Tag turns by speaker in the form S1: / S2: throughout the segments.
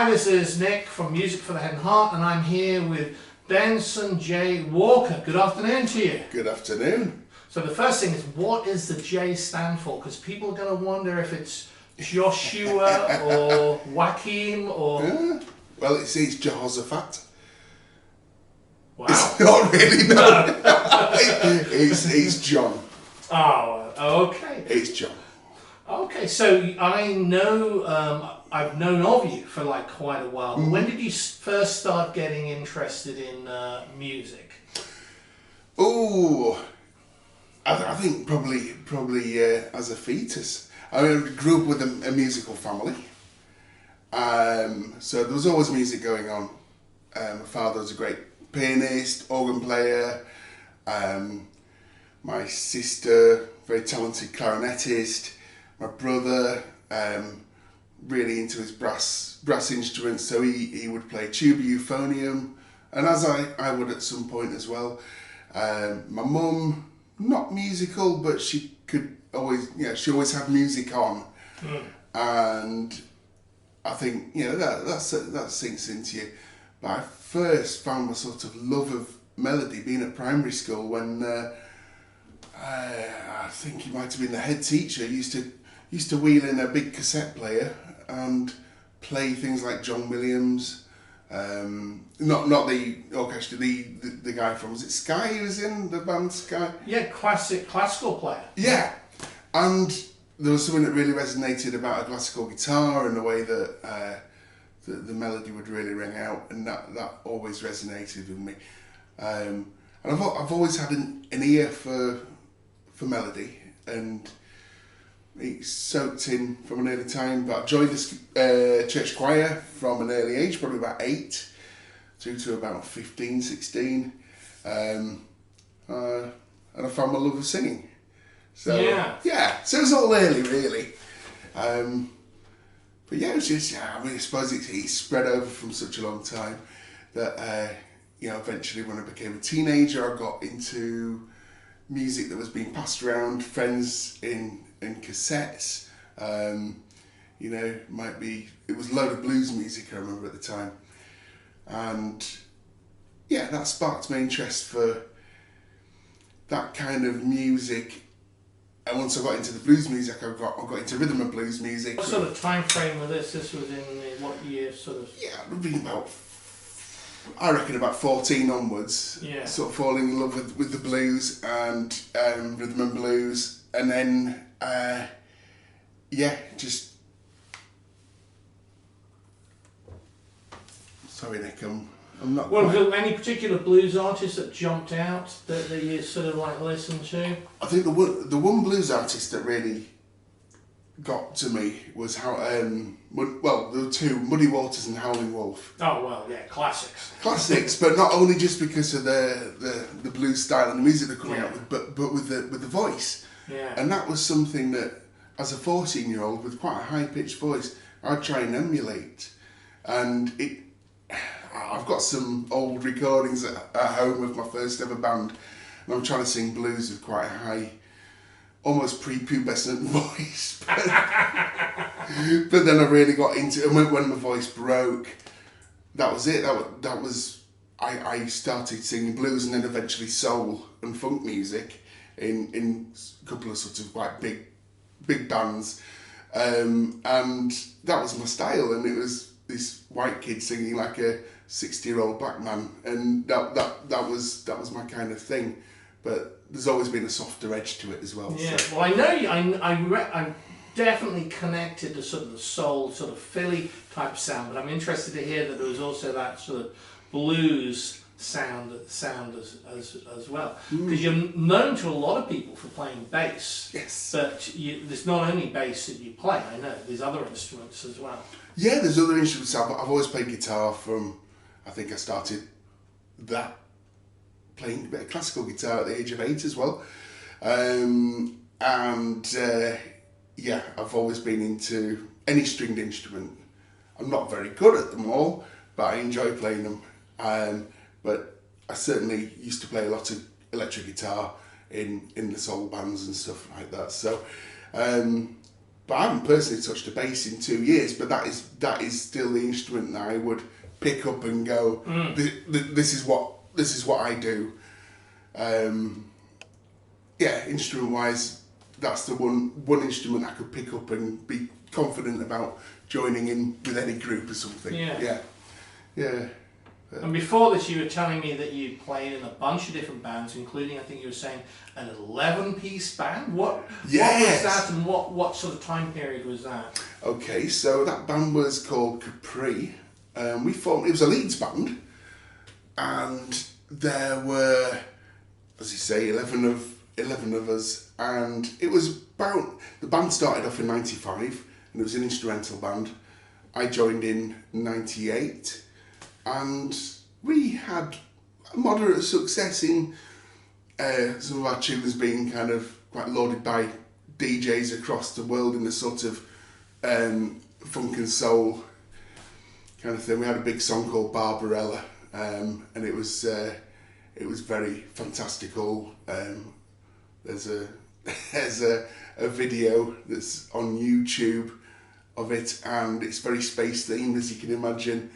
S1: Hi, this is Nick from Music for the Head and Heart, and I'm here with Benson J Walker. Good afternoon to you.
S2: Good afternoon.
S1: So the first thing is, what does the J stand for? Because people are going to wonder if it's Joshua or Joachim or...
S2: Well, it's Jehoshaphat.
S1: Wow.
S2: It's not really, no. It's John.
S1: Oh, okay.
S2: It's John.
S1: Okay, so I know, I've known of you for like quite a while. When did you first start getting interested in music?
S2: Oh, I think probably as a fetus. I mean, I grew up with a musical family. So there was always music going on. My father was a great pianist, organ player. My sister, very talented clarinetist. My brother, really into his brass instruments, so he would play tuba, euphonium, and as I would at some point as well. My mum, not musical, but she could always, she always had music on, and I think that sinks into you. But I first found my sort of love of melody being at primary school when I think he might have been the head teacher. Used to wheel in a big cassette player and play things like John Williams, not the orchestra, the guy from, was it Sky who was in the band Sky?
S1: Yeah, classical player.
S2: Yeah, and there was something that really resonated about a classical guitar and the way that the melody would really ring out, and that always resonated with me. And I've always had an ear for melody, and it's soaked in from an early time. But I joined the church choir from an early age, probably about 8 through to about 15, 16. And I found my love of singing. So so it was all early, really. But yeah, it was just, I mean, I suppose it spread over from such a long time that, eventually when I became a teenager, I got into music that was being passed around, friends in cassettes. It was a load of blues music, I remember at the time. And that sparked my interest for that kind of music. And once I got into the blues music, I got into rhythm and blues music.
S1: What sort of time frame was this? This was in what year, sort of?
S2: Yeah, it would be I reckon about 14 onwards.
S1: Yeah. Sort
S2: of falling in love with the blues and rhythm and blues, and then just. Sorry, Nick, I'm not.
S1: Well, was there any particular blues artist that jumped out that you sort of like listened to?
S2: I think the one blues artist that really got to me was there were two, Muddy Waters and Howling Wolf.
S1: Oh well, yeah, classics.
S2: Classics, but not only just because of the blues style and the music they're coming out with, but with the voice.
S1: Yeah.
S2: And that was something that, as a 14-year-old with quite a high-pitched voice, I'd try and emulate. And I've got some old recordings at home of my first ever band, and I'm trying to sing blues with quite a high, almost prepubescent voice. But then I really got into it, and when my voice broke, that was it. That was I started singing blues and then eventually soul and funk music in a couple of sort of quite big bands, and that was my style. And it was this white kid singing like a 60-year-old black man, and that was my kind of thing. But there's always been a softer edge to it as well.
S1: Yeah.
S2: So.
S1: Well, I know I'm definitely connected to sort of the soul, sort of Philly type sound, but I'm interested to hear that there was also that sort of blues sound as well. Because you're known to a lot of people for playing bass.
S2: Yes.
S1: But there's not only bass that you play. I know there's other instruments as well.
S2: Yeah, there's other instruments. I've always played guitar from. I think I started playing a bit of classical guitar at the age of 8 as well. I've always been into any stringed instrument. I'm not very good at them all, but I enjoy playing them. But I certainly used to play a lot of electric guitar in the soul bands and stuff like that. So but I haven't personally touched a bass in 2 years. But that is still the instrument that I would pick up and go. This is what I do. Instrument wise, that's the one instrument I could pick up and be confident about joining in with any group or something. Yeah.
S1: And before this, you were telling me that you played in a bunch of different bands, including, I think you were saying, an 11-piece band. What was that, and what sort of time period was that?
S2: Okay, so that band was called Capri. We formed. It was a Leeds band, and there were, as you say, 11 of us, and it was about. The band started off in '95, and it was an instrumental band. I joined in '98. And we had moderate success in some of our tunes being kind of quite lauded by DJs across the world in the sort of funk and soul kind of thing. We had a big song called Barbarella, and it was very fantastical. There's a video that's on YouTube of it, and it's very space themed, as you can imagine,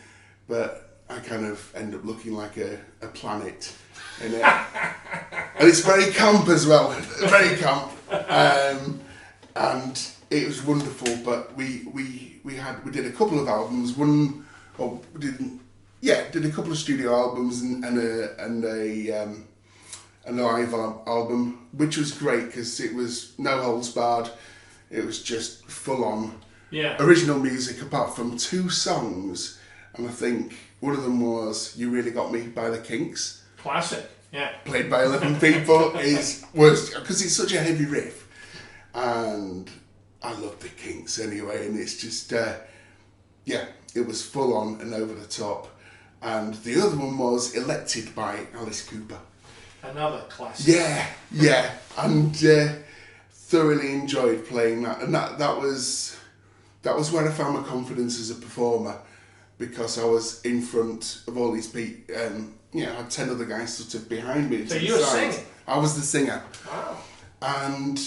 S2: but I kind of end up looking like a planet in it. And it's very camp as well, very camp. And it was wonderful, but we did a couple of albums. Did a couple of studio albums and a live album, which was great because it was no holds barred. It was just full on original music, apart from 2 songs. And I think one of them was "You Really Got Me" by the Kinks.
S1: Classic, yeah.
S2: Played by 11 people was because it's such a heavy riff, and I love the Kinks anyway. And it's just it was full on and over the top. And the other one was "Elected" by Alice Cooper.
S1: Another classic.
S2: Yeah, and thoroughly enjoyed playing that. And that was where I found my confidence as a performer. Because I was in front of all these people, I had 10 other guys sort of behind me.
S1: So you were singing?
S2: I was the singer.
S1: Wow.
S2: And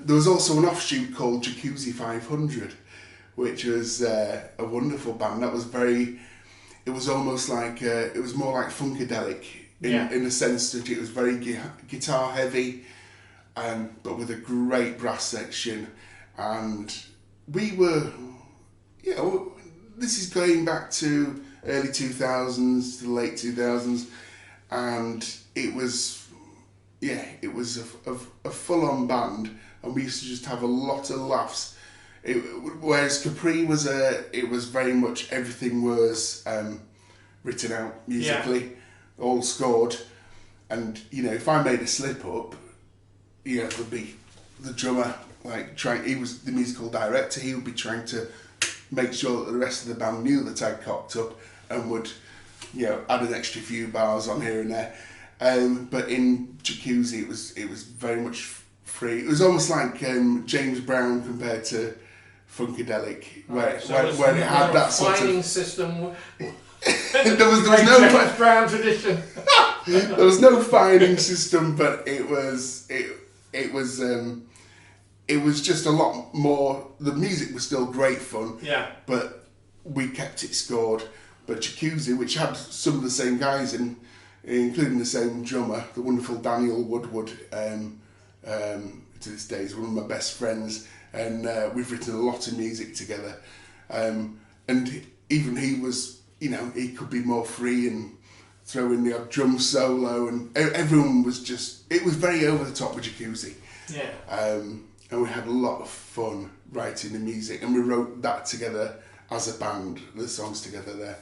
S2: there was also an offshoot called Jacuzzi 500, which was a wonderful band. That was it was almost like, it was more like Funkadelic in the sense that it was very guitar heavy, but with a great brass section. And we were, this is going back to early 2000s to late 2000s, and it was a full-on band, and we used to just have a lot of laughs. Whereas Capri was it was very much everything was written out musically, all scored, and if I made a slip up, there'd be the drummer he was the musical director. He would be trying to make sure that the rest of the band knew that I'd cocked up and would, add an extra few bars on here and there. But in Jacuzzi, it was very much free. It was almost like James Brown compared to Funkadelic, where it had that sort of
S1: system.
S2: there was no
S1: James Brown tradition.
S2: There was no fining system, but it was just a lot more. The music was still great fun, but we kept it scored. But Jacuzzi, which had some of the same guys in, including the same drummer, the wonderful Daniel Woodward, to this day is one of my best friends, and we've written a lot of music together. And even he was, he could be more free and throw in the odd drum solo, and everyone was it was very over the top with Jacuzzi. And we had a lot of fun writing the music, and we wrote that together as a band, the songs together there.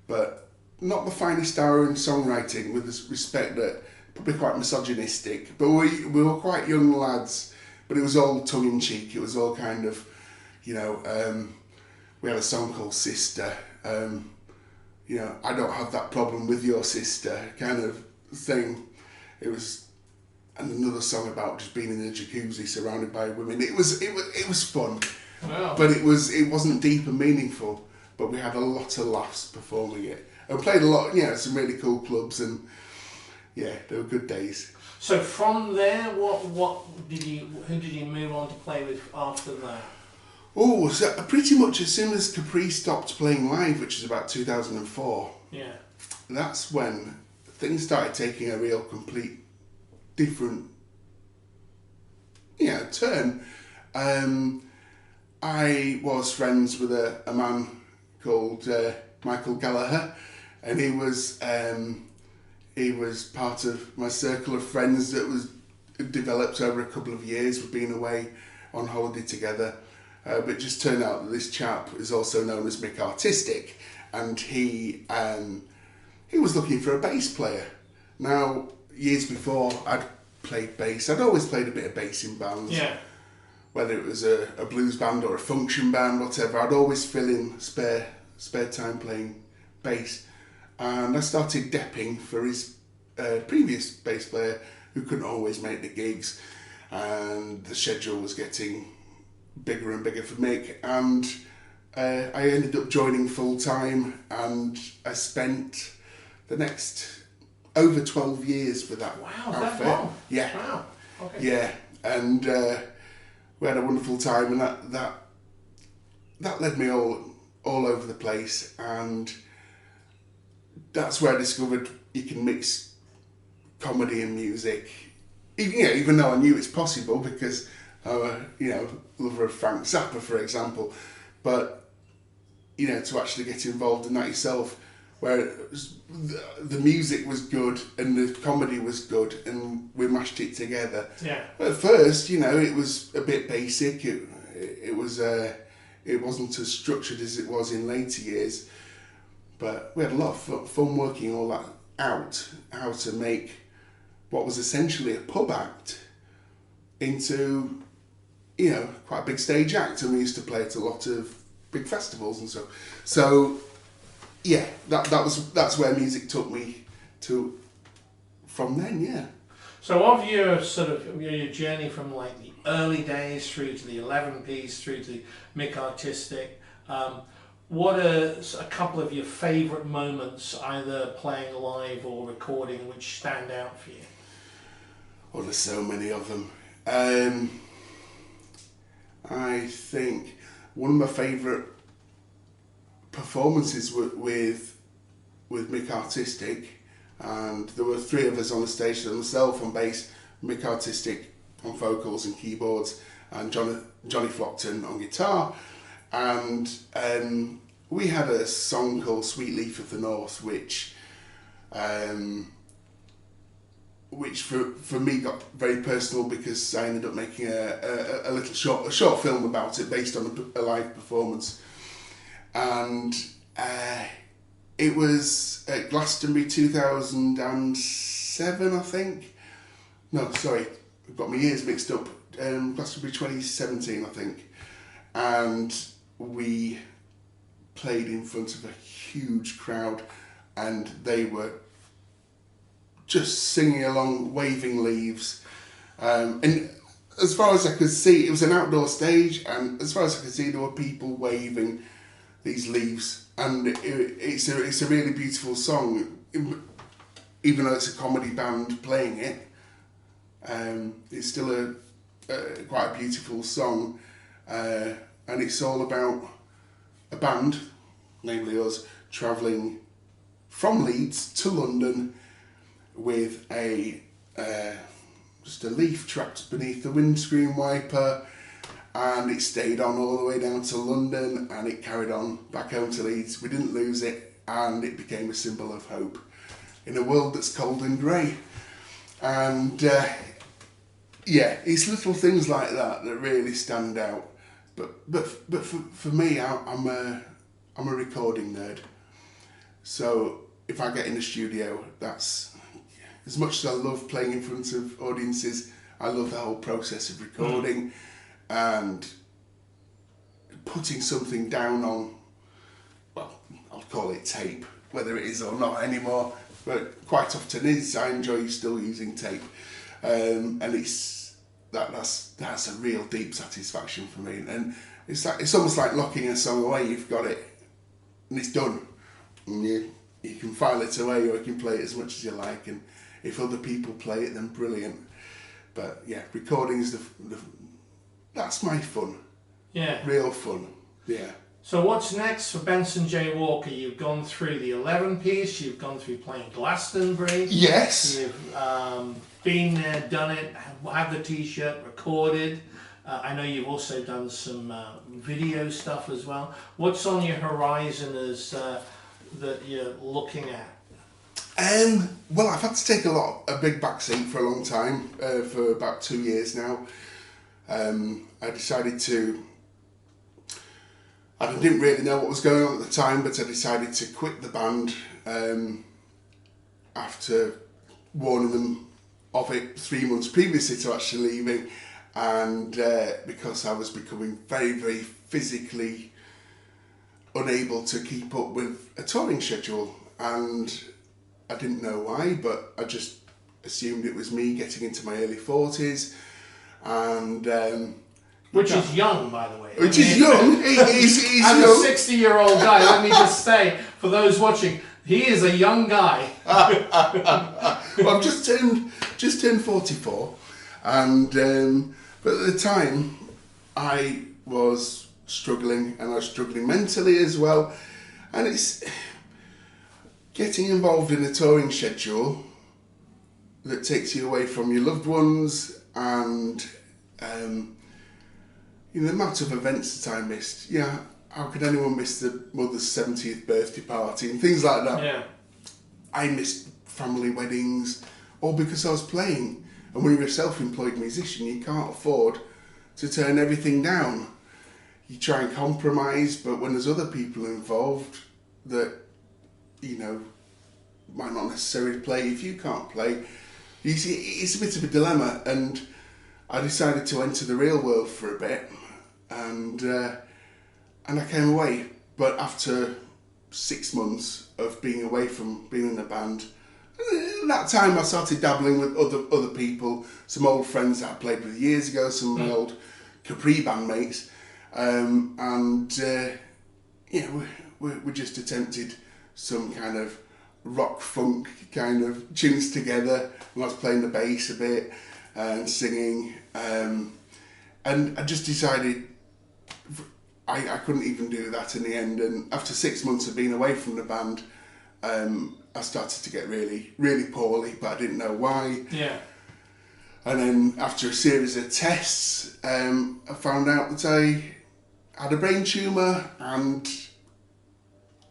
S2: But not the finest hour in songwriting, with the respect that probably quite misogynistic, but we were quite young lads, but it was all tongue-in-cheek. It was all kind of, we had a song called Sister, I don't have that problem with your sister kind of thing. It was, and another song about just being in a jacuzzi surrounded by women. It was fun.
S1: Wow.
S2: But it wasn't deep and meaningful, but we had a lot of laughs performing it. And we played a lot, some really cool clubs, and they were good days.
S1: So from there, who did you move on to play with after that?
S2: Oh, so pretty much as soon as Capri stopped playing live, which is about 2004,
S1: Yeah.
S2: that's when things started taking a real complete different, turn. I was friends with a man called Michael Gallagher, and he was part of my circle of friends that was developed over a couple of years. We've been away on holiday together, but it just turned out that this chap is also known as Mick Artistic, and he was looking for a bass player. Now, years before, I'd played bass. I'd always played a bit of bass in bands.
S1: Yeah.
S2: Whether it was a blues band or a function band, whatever, I'd always fill in spare time playing bass. And I started depping for his previous bass player, who couldn't always make the gigs, and the schedule was getting bigger and bigger for Mick, and I ended up joining full time, and I spent the next over 12 years with that
S1: Wow,
S2: outfit.
S1: that long?
S2: Yeah.
S1: Wow. Okay.
S2: Yeah, and we had a wonderful time, and that led me all over the place, and that's where I discovered you can mix comedy and music. Even though I knew it's possible, because lover of Frank Zappa, for example, but to actually get involved in that yourself, where the music was good and the comedy was good, and we mashed it together.
S1: Yeah.
S2: At first, it was a bit basic. It wasn't as structured as it was in later years, but we had a lot of fun working all that out, how to make what was essentially a pub act into quite a big stage act, and we used to play at a lot of big festivals and so. So yeah, that's where music took me to from then. Yeah.
S1: So of your your journey from like the early days through to the 11Ps through to Mick Artistic, what are a couple of your favourite moments, either playing live or recording, which stand out for you?
S2: Well, there's so many of them. I think one of my favourite performances with Mick Artistic, and there were three of us on the stage, so myself on bass, Mick Artistic on vocals and keyboards, and Johnny Flockton on guitar, and we had a song called Sweet Leaf of the North, which for me got very personal, because I ended up making a little short film about it based on a live performance, and it was at Glastonbury 2007, I think. No, sorry, I've got my years mixed up. Glastonbury 2017, I think, and we played in front of a huge crowd, and they were just singing along, waving leaves, and as far as I could see, it was an outdoor stage, and as far as I could see, there were people waving these leaves, and it's a really beautiful song, even though it's a comedy band playing it. It's still quite a beautiful song, and it's all about a band, namely us, travelling from Leeds to London with just a leaf trapped beneath the windscreen wiper, and it stayed on all the way down to London, and it carried on back home to Leeds. We didn't lose it, and it became a symbol of hope in a world that's cold and grey. And it's little things like that that really stand out. But for me, I'm a recording nerd. So if I get in the studio, that's, as much as I love playing in front of audiences, I love the whole process of recording and putting something down on, well, I'll call it tape, whether it is or not anymore, but quite often is. I enjoy still using tape, and that's a real deep satisfaction for me. And it's almost like locking a song away. You've got it, and it's done, and you can file it away, or you can play it as much as you like, and if other people play it, then brilliant. But yeah, recording is that's my fun.
S1: Yeah.
S2: Real fun. Yeah.
S1: So what's next for Benson J Walker? You've gone through the 11 piece, you've gone through playing Glastonbury.
S2: Yes.
S1: You've been there, done it, have the t-shirt, recorded. I know you've also done some video stuff as well. What's on your horizon as that you're looking at?
S2: Well, I've had to take a big backseat for a long time, for about 2 years now. I decided to, I didn't really know what was going on at the time, but I decided to quit the band after warning them of it 3 months previously to actually leaving, and because I was becoming very, very physically unable to keep up with a touring schedule, and I didn't know why, but I just assumed it was me getting into my early 40s, and
S1: which is young, by the way.
S2: Which is young. He's
S1: As
S2: young.
S1: a 60-year-old guy, let me just say, for those watching, he is a young guy.
S2: Well, I've just turned 44, and but at the time I was struggling, and I was struggling mentally as well, and it's getting involved in a touring schedule that takes you away from your loved ones, and the amount of events that I missed. Yeah, how could anyone miss the mother's 70th birthday party and things like that?
S1: Yeah.
S2: I missed family weddings, all because I was playing. And when you're a self-employed musician, you can't afford to turn everything down. You try and compromise, but when there's other people involved that, might not necessarily play if you can't play, you see, it's a bit of a dilemma. And I decided to enter the real world for a bit, and I came away. But after 6 months of being away from being in a band, at that time I started dabbling with other people, some old friends that I played with years ago, some of my old Capri bandmates, we just attempted some kind of rock funk kind of tunes together. And I was playing the bass a bit and singing, and I just decided I couldn't even do that in the end. And after 6 months of being away from the band, I started to get really, really poorly, but I didn't know why.
S1: Yeah.
S2: And then after a series of tests, I found out that I had a brain tumour, and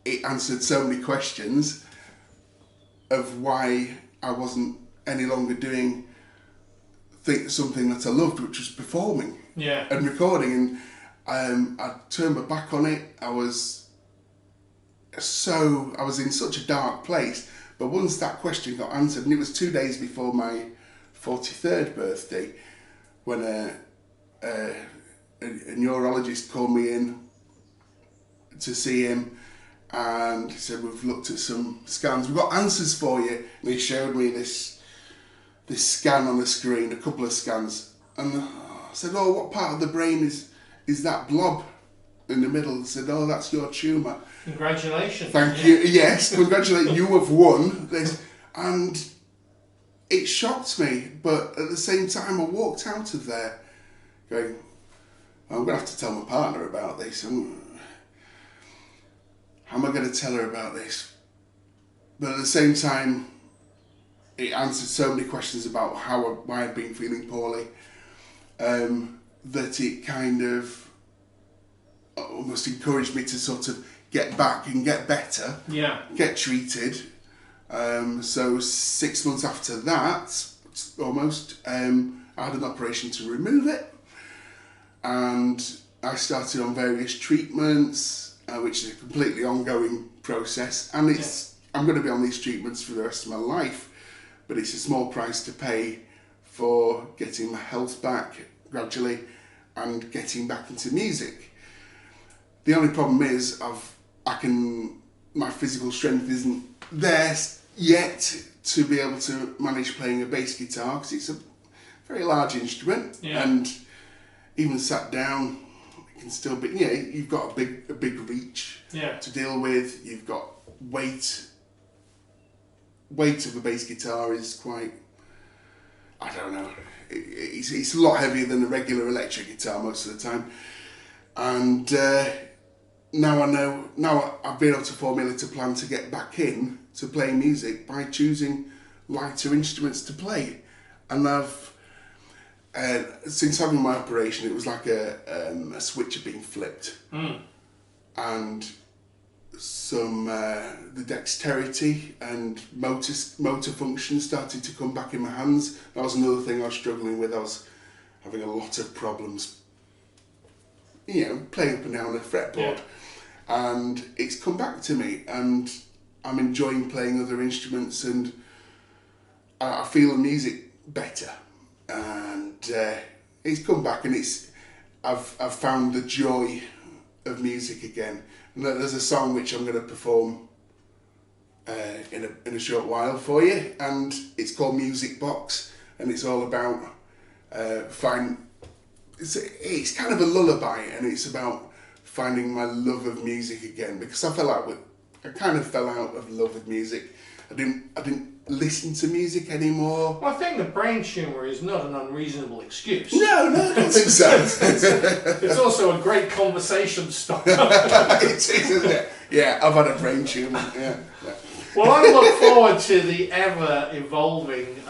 S2: it answered so many questions of why I wasn't any longer doing something that I loved, which was performing and recording. And I turned my back on it. I was in such a dark place. But once that question got answered, and it was 2 days before my 43rd birthday, when a neurologist called me in to see him, and he said, "We've looked at some scans, we've got answers for you." And he showed me this scan on the screen, a couple of scans, and I said, "Oh, what part of the brain is that blob in the middle?" He said, "Oh, that's your tumour."
S1: Congratulations.
S2: Thank you. Yes, congratulations. You have won this. And it shocked me, but at the same time I walked out of there going, "I'm going to have to tell my partner about this. How am I going to tell her about this?" But at the same time, it answered so many questions about why I'd been feeling poorly, that it kind of almost encouraged me to sort of get back and get better, get treated. So 6 months after that, almost, I had an operation to remove it, and I started on various treatments, which is a completely ongoing process, and I'm going to be on these treatments for the rest of my life, but it's a small price to pay for getting my health back gradually and getting back into music. The only problem is my physical strength isn't there yet to be able to manage playing a bass guitar, because it's a very large instrument, and even sat down it can still be, you've got a big reach to deal with. You've got weight of a bass guitar is quite, I don't know, it's a lot heavier than a regular electric guitar most of the time. And now I know, now I've been able to formulate a plan to get back in to play music by choosing lighter instruments to play. And I've, since having my operation, it was like a switch had been flipped. And some, the dexterity and motor function started to come back in my hands. That was another thing I was struggling with. I was having a lot of problems, you know, playing up and down a fretboard. And it's come back to me, and I'm enjoying playing other instruments, and I feel the music better. And it's come back, and I've found the joy of music again. And there's a song which I'm going to perform in a short while for you, and it's called Music Box, and it's all about it's kind of a lullaby, and it's about finding my love of music again, because I kind of fell out of love with music. I didn't listen to music anymore.
S1: Well, I think the brain tumour is not an unreasonable excuse.
S2: No, I don't think so.
S1: It's also a great conversation starter.
S2: It is, isn't it? Yeah, I've had a brain tumour. Yeah.
S1: Well, I look forward to the ever-evolving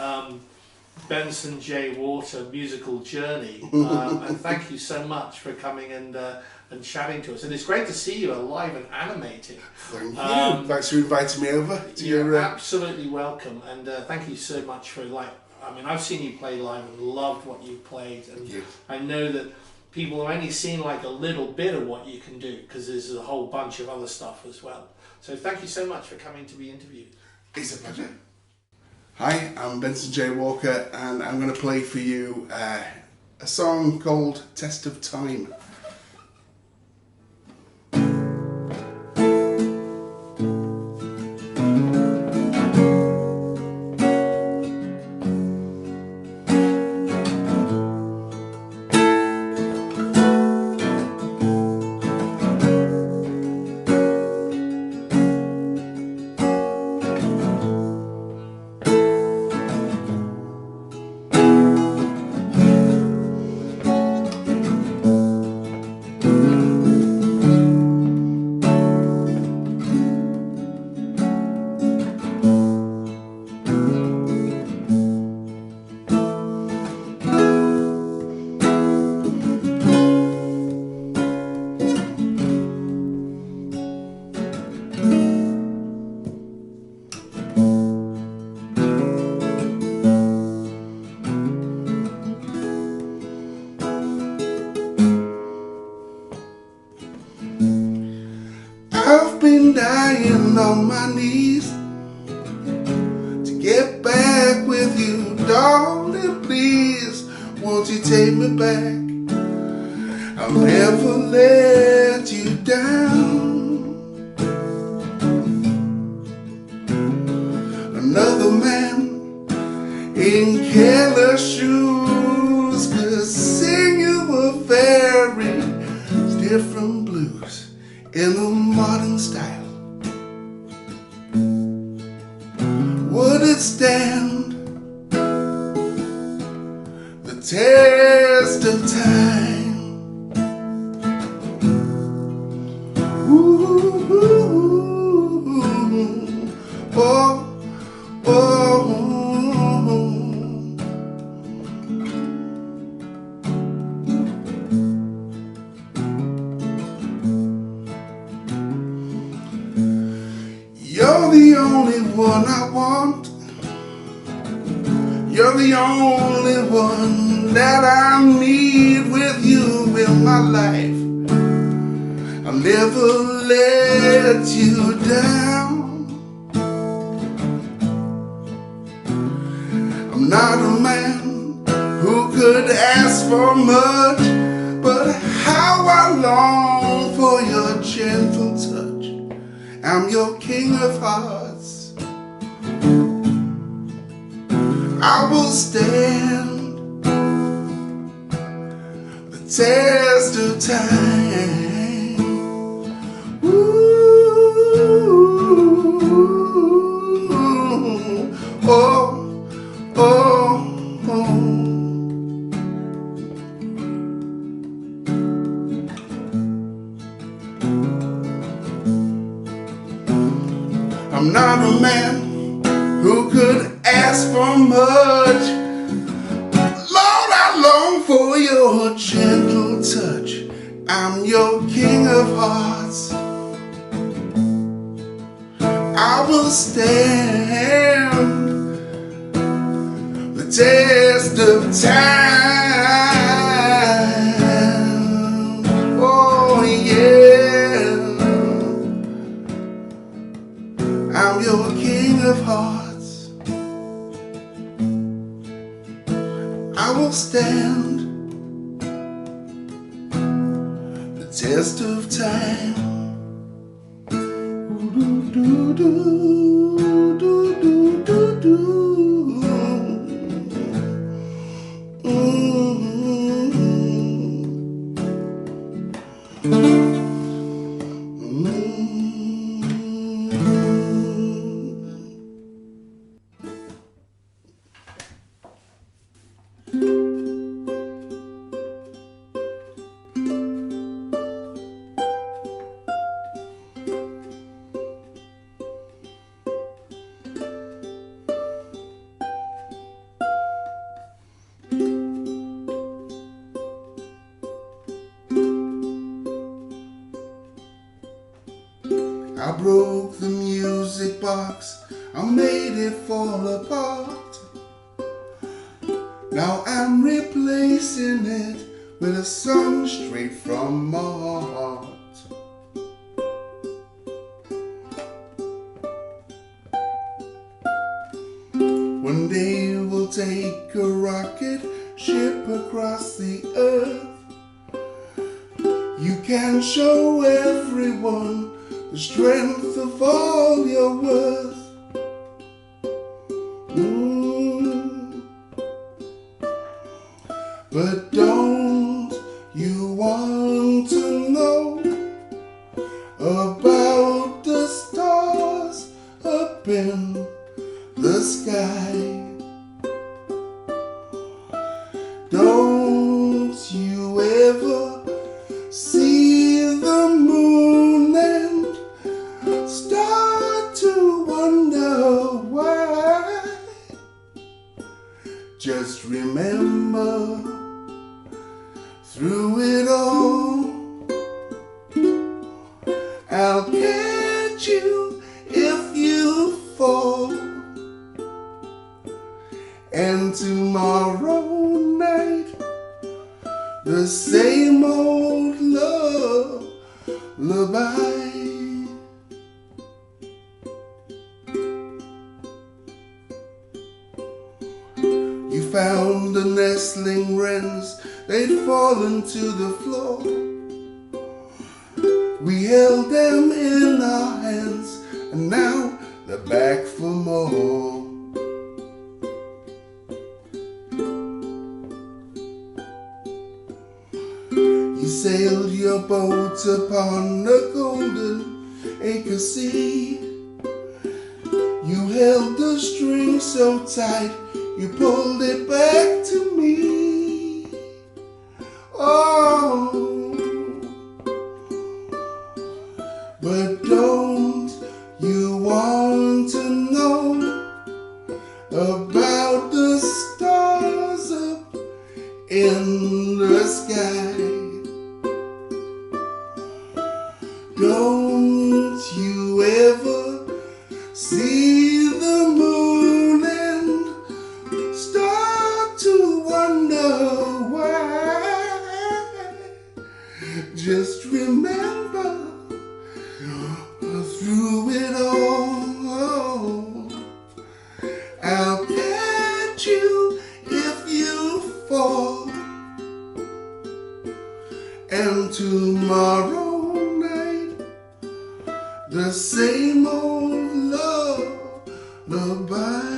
S1: Benson J Walker musical journey, and thank you so much for coming and chatting to us. And it's great to see you alive and animated.
S2: Thank you. Thanks for inviting me over.
S1: You're absolutely welcome, and thank you so much for I've seen you play live and loved what you played, and I know that people have only seen like a little bit of what you can do, because there's a whole bunch of other stuff as well. So thank you so much for coming to be interviewed.
S2: It's a pleasure. Hi, I'm Benson J Walker, and I'm going to play for you a song called Test of Time. I've been dying on my knees to get back with you, darling, please. Won't you take me back? I'll never let you down. Another man in careless shoes could sing you a very different blues in a modern style. Would it stand the test of time? Ooh, oh, oh. You're the only one I want. You're the only one that I need with you in my life. I'll never let you down. I'm not a man who could ask for much, but how I long for your gentle touch. I'm your king of hearts. I will stand the test of time. Ooh, oh, oh, oh. I'm not a man who could ask for much. Lord, I long for your gentle touch. I'm your king of hearts. I will stand the test of time. Oh yeah, I'm your king of hearts. I will stand the test of time. Do, do, do, do, do, do. I broke the music box, I made it fall apart. Now I'm replacing it with a song straight from my heart. One day we'll take a rocket ship across the earth. You can show everyone the strength of all your worth. But don't you want to know about the stars up in the sky? Don't you ever see the moon and start to wonder why? Just remember, through it all, I'll catch you if you fall. And tomorrow night, the same old lullaby. You found the nestling wrens, they'd fallen to the floor. We held them in our hands, and now they're back for more. You sailed your boat upon the golden acre sea. You held the string so tight, you pulled it back to me. Oh, but don't you want to know about the stars up in the sky? Don't you ever see the moon and start to wonder why? Just remember, through it all, I'll catch you if you fall. And tomorrow night, the same old lullaby.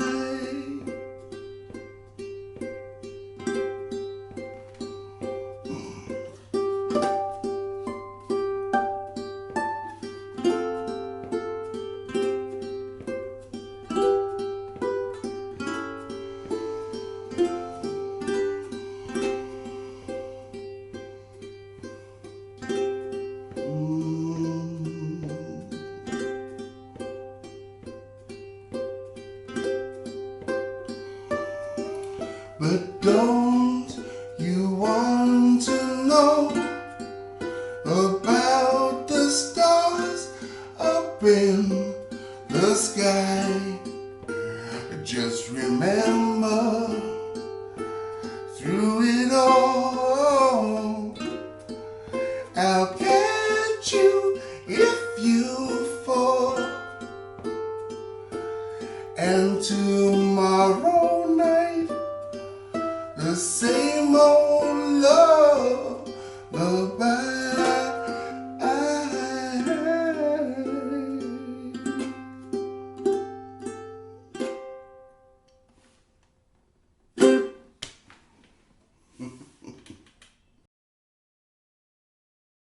S2: But don't you want to know about the stars up in the sky? Just remember, through it all, I'll catch you if you fall. And tomorrow night, the same old love